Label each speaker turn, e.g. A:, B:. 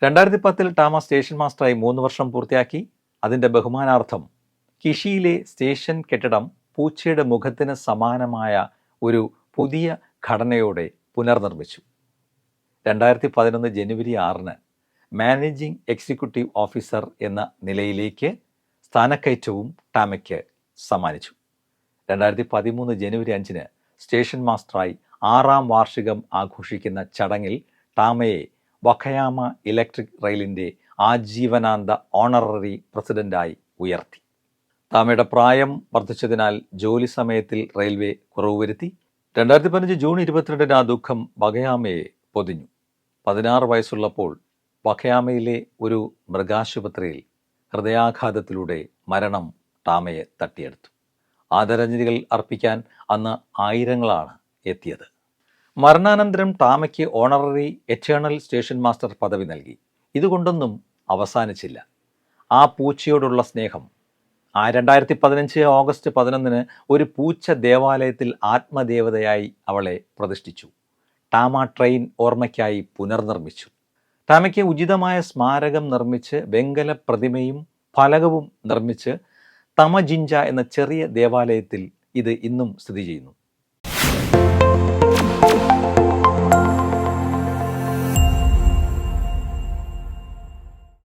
A: 2010-ൽ ടാമ station മാസ്റ്ററായി 3 വർഷം പൂർത്തിയാക്കി. അതിൻ്റെ ബഹുമാനാർത്ഥം കിഷിയിലെ സ്റ്റേഷൻ കെട്ടിടം പൂച്ചയുടെ മുഖത്തിന് സമാനമായ ഒരു പുതിയ ഘടനയോടെ പുനർനിർമ്മിച്ചു. 2011 ജനുവരി 6-ന് മാനേജിംഗ് എക്സിക്യൂട്ടീവ് ഓഫീസർ എന്ന നിലയിലേക്ക് സ്ഥാനക്കയറ്റവും ടാമയ്ക്ക് സമ്മാനിച്ചു. 2013 ജനുവരി 5-ന് സ്റ്റേഷൻ മാസ്റ്ററായി 6-ാം വാർഷികം ആഘോഷിക്കുന്ന ചടങ്ങിൽ ടാമയെ വഖയാമ ഇലക്ട്രിക് റെയിലിൻ്റെ ആജീവനാന്ത ഓണററി പ്രസിഡന്റായി ഉയർത്തി. ടാമയുടെ പ്രായം വർദ്ധിച്ചതിനാൽ ജോലി സമയത്തിൽ റെയിൽവേ കുറവ് വരുത്തി. 2015 ജൂൺ 22-ന് ആ ദുഃഖം വഖയാമയെ പൊതിഞ്ഞു. 16 വയസ്സുള്ളപ്പോൾ വഖയാമയിലെ ഒരു മൃഗാശുപത്രിയിൽ ഹൃദയാഘാതത്തിലൂടെ മരണം ടാമയെ തട്ടിയെടുത്തു. ആദരാഞ്ജലികൾ അർപ്പിക്കാൻ അന്ന് ആയിരങ്ങളാണ് എത്തിയത്. മരണാനന്തരം ടാമയ്ക്ക് ഓണററി എറ്റേണൽ സ്റ്റേഷൻ മാസ്റ്റർ പദവി നൽകി. ഇതുകൊണ്ടൊന്നും അവസാനിച്ചില്ല. ആ പൂച്ചയോടുള്ള സ്നേഹം 2015 ഓഗസ്റ്റ് 11-ന് ഒരു പൂച്ച ദേവാലയത്തിൽ ആത്മദേവതയായി അവളെ പ്രതിഷ്ഠിച്ചു. ടാമ ട്രെയിൻ ഓർമ്മയ്ക്കായി പുനർനിർമ്മിച്ചു. ടാമയ്ക്ക് ഉചിതമായ സ്മാരകം നിർമ്മിച്ച് വെങ്കല പ്രതിമയും ഫലകവും നിർമ്മിച്ച് തമജിഞ്ച എന്ന ചെറിയ ദേവാലയത്തിൽ ഇത് ഇന്നും സ്ഥിതി ചെയ്യുന്നു.